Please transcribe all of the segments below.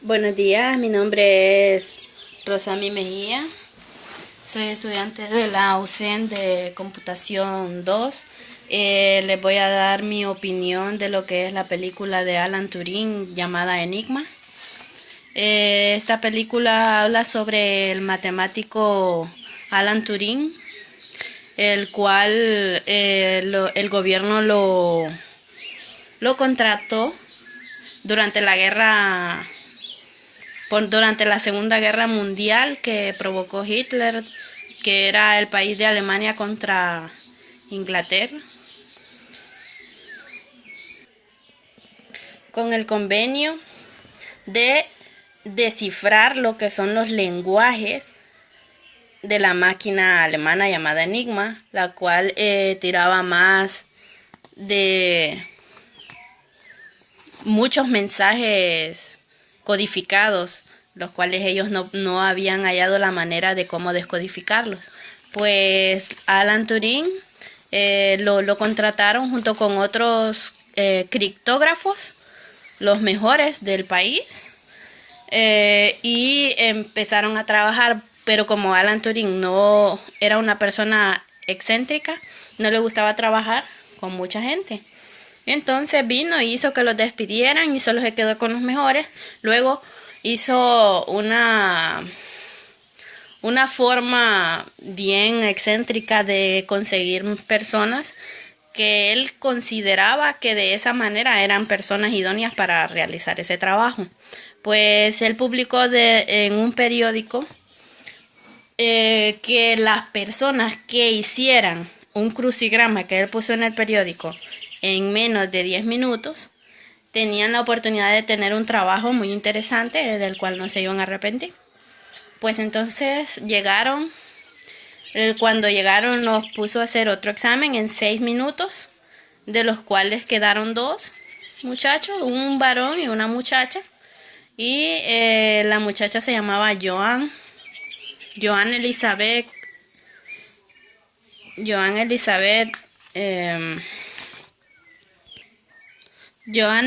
Buenos días, mi nombre es Rosami Mejía. Soy estudiante de la UCEN de Computación 2. Les voy a dar mi opinión de lo que es la película de Alan Turing llamada Enigma. Esta película habla sobre el matemático Alan Turing, el cual el gobierno lo contrató durante durante la Segunda Guerra Mundial que provocó Hitler, que era el país de Alemania contra Inglaterra, con el convenio de descifrar lo que son los lenguajes de la máquina alemana llamada Enigma, la cual tiraba más de muchos mensajes codificados, los cuales ellos no habían hallado la manera de cómo descodificarlos. Pues Alan Turing lo contrataron junto con otros criptógrafos, los mejores del país, y empezaron a trabajar, pero como Alan Turing no era una persona excéntrica, no le gustaba trabajar con mucha gente. Entonces vino y hizo que los despidieran y solo se quedó con los mejores. Luego hizo una forma bien excéntrica de conseguir personas que él consideraba que de esa manera eran personas idóneas para realizar ese trabajo. Pues él publicó en un periódico que las personas que hicieran un crucigrama que él puso en el periódico en menos de 10 minutos tenían la oportunidad de tener un trabajo muy interesante del cual no se iban a arrepentir. Pues entonces cuando llegaron nos puso a hacer otro examen en 6 minutos, de los cuales quedaron 2 muchachos, un varón y una muchacha, y la muchacha se llamaba Joan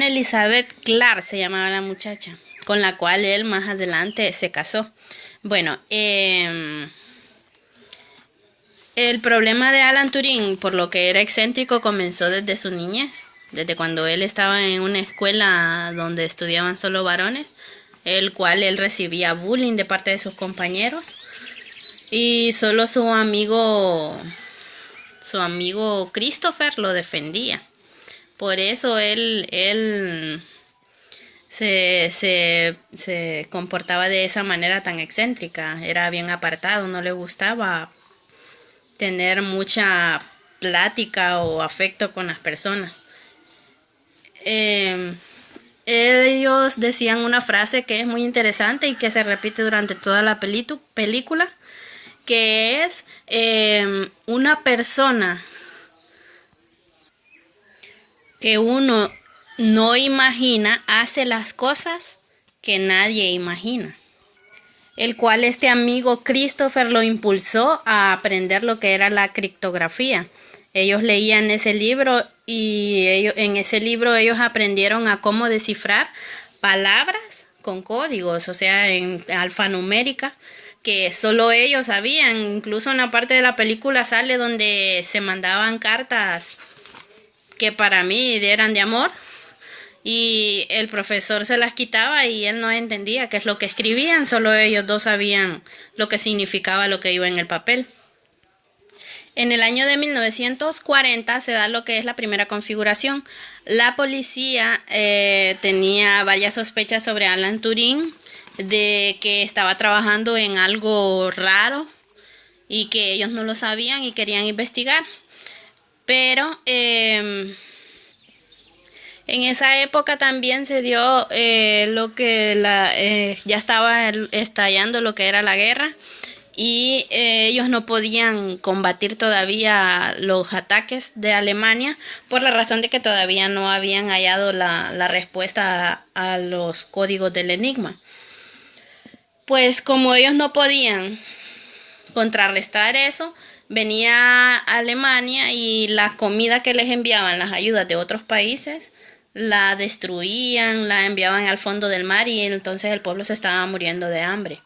Elizabeth Clark se llamaba la muchacha, con la cual él más adelante se casó. Bueno, el problema de Alan Turing, por lo que era excéntrico, comenzó desde su niñez, desde cuando él estaba en una escuela donde estudiaban solo varones, el cual él recibía bullying de parte de sus compañeros, y solo su amigo Christopher lo defendía. Por eso él se comportaba de esa manera tan excéntrica. Era bien apartado, no le gustaba tener mucha plática o afecto con las personas. Ellos decían una frase que es muy interesante y que se repite durante toda la película, que es una persona que uno no imagina hace las cosas que nadie imagina. El cual este amigo Christopher lo impulsó a aprender lo que era la criptografía. Ellos leían ese libro y en ese libro ellos aprendieron a cómo descifrar palabras con códigos, o sea, en alfanumérica, que solo ellos sabían. Incluso en una parte de la película sale donde se mandaban cartas que para mí eran de amor, y el profesor se las quitaba y él no entendía qué es lo que escribían, solo ellos dos sabían lo que significaba lo que iba en el papel. En el año de 1940 se da lo que es la primera configuración. La policía tenía varias sospechas sobre Alan Turing, de que estaba trabajando en algo raro y que ellos no lo sabían y querían investigar. Pero en esa época también se dio lo que ya estaba estallando lo que era la guerra, y ellos no podían combatir todavía los ataques de Alemania por la razón de que todavía no habían hallado la respuesta a los códigos del Enigma. Pues como ellos no podían contrarrestar eso, venía Alemania y la comida que les enviaban, las ayudas de otros países, la destruían, la enviaban al fondo del mar y entonces el pueblo se estaba muriendo de hambre.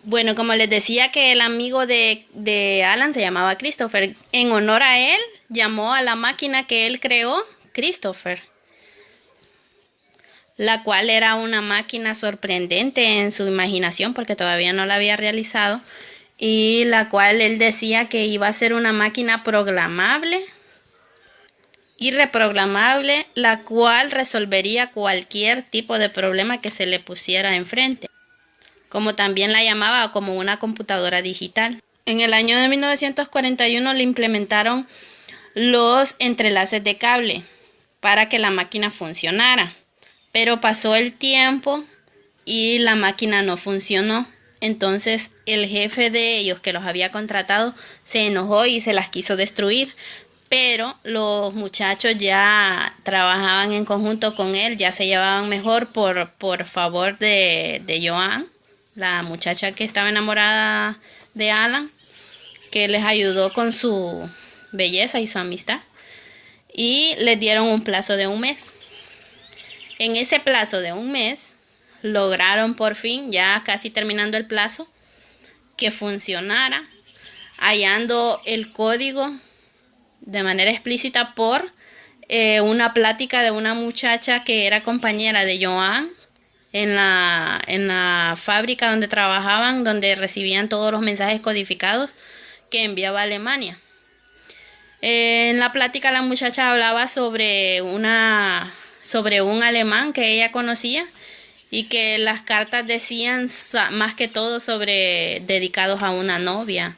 Bueno, como les decía que el amigo de Alan se llamaba Christopher, en honor a él llamó a la máquina que él creó Christopher, la cual era una máquina sorprendente en su imaginación porque todavía no la había realizado y la cual él decía que iba a ser una máquina programable y reprogramable, la cual resolvería cualquier tipo de problema que se le pusiera enfrente, como también la llamaba como una computadora digital. En el año de 1941 le implementaron los entrelaces de cable para que la máquina funcionara, pero pasó el tiempo y la máquina no funcionó. Entonces el jefe de ellos que los había contratado se enojó y se las quiso destruir, pero los muchachos ya trabajaban en conjunto con él, ya se llevaban mejor por favor de Joan, la muchacha que estaba enamorada de Alan, que les ayudó con su belleza y su amistad, y les dieron un plazo de un mes. En ese plazo de un mes lograron por fin, ya casi terminando el plazo, que funcionara, hallando el código de manera explícita por una plática de una muchacha que era compañera de Joan en la fábrica donde trabajaban, donde recibían todos los mensajes codificados que enviaba a Alemania. En la plática la muchacha hablaba sobre un alemán que ella conocía y que las cartas decían más que todo sobre dedicados a una novia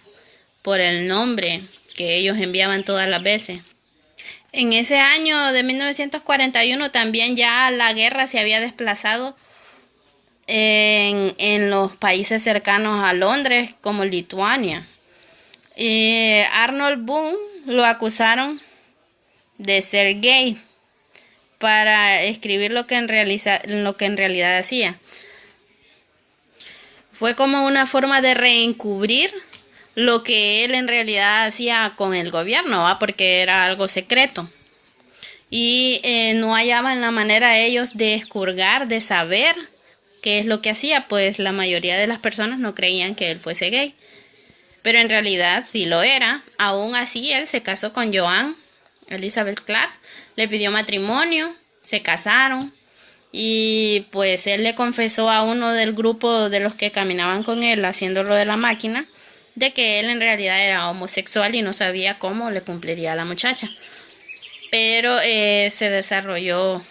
por el nombre que ellos enviaban todas las veces. En ese año de 1941 también ya la guerra se había desplazado en los países cercanos a Londres como Lituania. Arnold Boone lo acusaron de ser gay para escribir lo que en realidad hacía. Fue como una forma de reencubrir lo que él en realidad hacía con el gobierno, ¿va? Porque era algo secreto. Y no hallaban la manera ellos de expurgar, de saber qué es lo que hacía, pues la mayoría de las personas no creían que él fuese gay. Pero en realidad sí lo era. Aún así él se casó con Joan Elizabeth Clark, le pidió matrimonio, se casaron y pues él le confesó a uno del grupo de los que caminaban con él haciéndolo de la máquina de que él en realidad era homosexual y no sabía cómo le cumpliría a la muchacha. Pero se desarrolló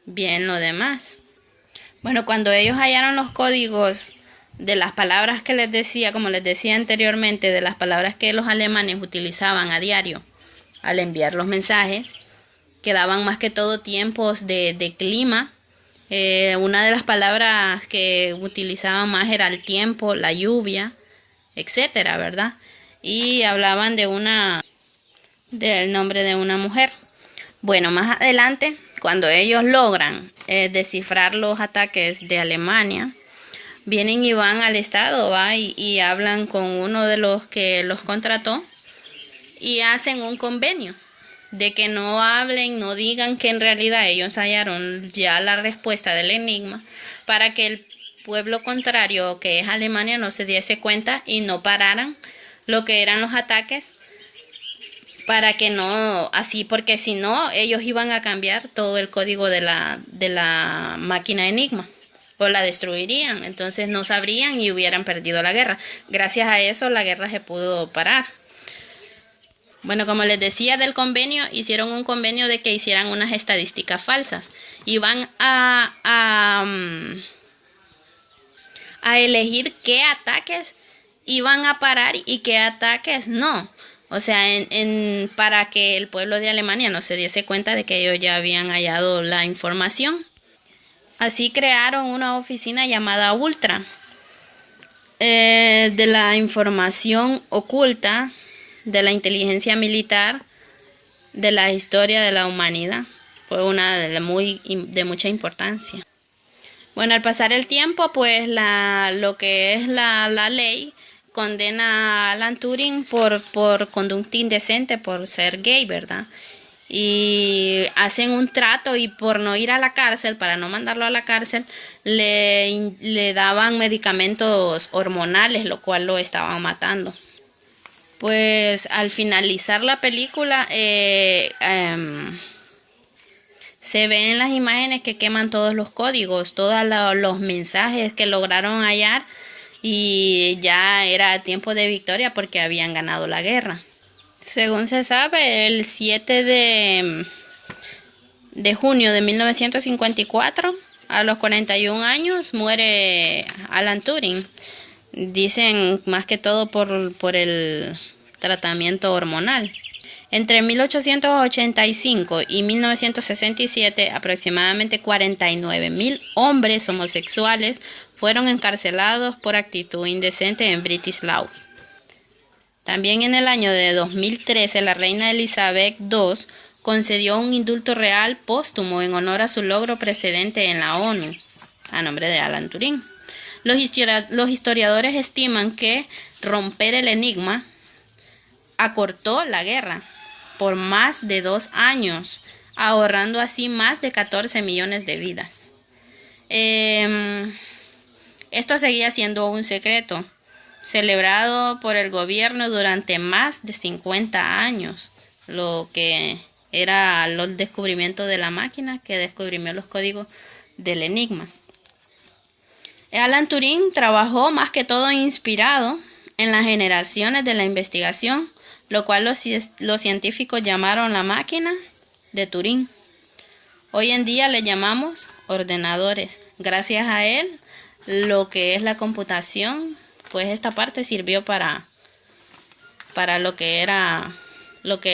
bien lo demás. Bueno, cuando ellos hallaron los códigos de las palabras que les decía, como les decía anteriormente, de las palabras que los alemanes utilizaban a diario al enviar los mensajes, que daban más que todo tiempos de clima. Una de las palabras que utilizaban más era el tiempo, la lluvia, etcétera, ¿verdad? Y hablaban del nombre de una mujer. Bueno, más adelante, cuando ellos logran descifrar los ataques de Alemania, vienen y van al estado, ¿va? Y hablan con uno de los que los contrató y hacen un convenio de que no hablen, no digan que en realidad ellos hallaron ya la respuesta del enigma para que el pueblo contrario, que es Alemania, no se diese cuenta y no pararan lo que eran los ataques, para que no, así, porque si no, ellos iban a cambiar todo el código de la máquina enigma o la destruirían, entonces no sabrían y hubieran perdido la guerra. Gracias a eso la guerra se pudo parar. Bueno, como les decía del convenio, hicieron un convenio de que hicieran unas estadísticas falsas y van a elegir qué ataques iban a parar y qué ataques no. O sea, para que el pueblo de Alemania no se diese cuenta de que ellos ya habían hallado la información. Así crearon una oficina llamada Ultra, de la información oculta, de la inteligencia militar, de la historia de la humanidad. Fue una de mucha importancia. Bueno, al pasar el tiempo, pues lo que es la ley condena a Alan Turing por conducta indecente, por ser gay, ¿verdad? y hacen un trato, y por no ir a la cárcel, para no mandarlo a la cárcel, le daban medicamentos hormonales, lo cual lo estaban matando. Pues al finalizar la película se ven en las imágenes que queman todos los códigos, todos los mensajes que lograron hallar, y ya era tiempo de victoria porque habían ganado la guerra. Según se sabe, el 7 de junio de 1954, a los 41 años, muere Alan Turing. Dicen más que todo por el tratamiento hormonal. Entre 1885 y 1967, aproximadamente 49.000 hombres homosexuales fueron encarcelados por actitud indecente en British Law. También en el año de 2013, la reina Elizabeth II concedió un indulto real póstumo en honor a su logro precedente en la ONU, a nombre de Alan Turing. Los historiadores estiman que romper el enigma acortó la guerra por más de 2 años, ahorrando así más de 14 millones de vidas. Esto seguía siendo un secreto, celebrado por el gobierno durante más de 50 años, lo que era el descubrimiento de la máquina que descubrió los códigos del enigma. Alan Turing trabajó más que todo inspirado en las generaciones de la investigación, lo cual los científicos llamaron la máquina de Turing. Hoy en día le llamamos ordenadores. Gracias a él, lo que es la computación, pues esta parte sirvió para lo que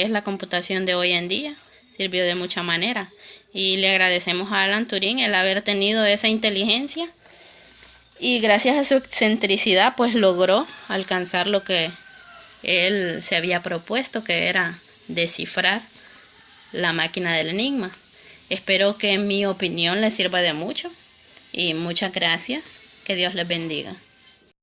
es la computación de hoy en día. Sirvió de mucha manera. Y le agradecemos a Alan Turing el haber tenido esa inteligencia. Y gracias a su excentricidad, pues logró alcanzar lo que él se había propuesto, que era descifrar la máquina del enigma. Espero que mi opinión les sirva de mucho. Y muchas gracias. Que Dios les bendiga.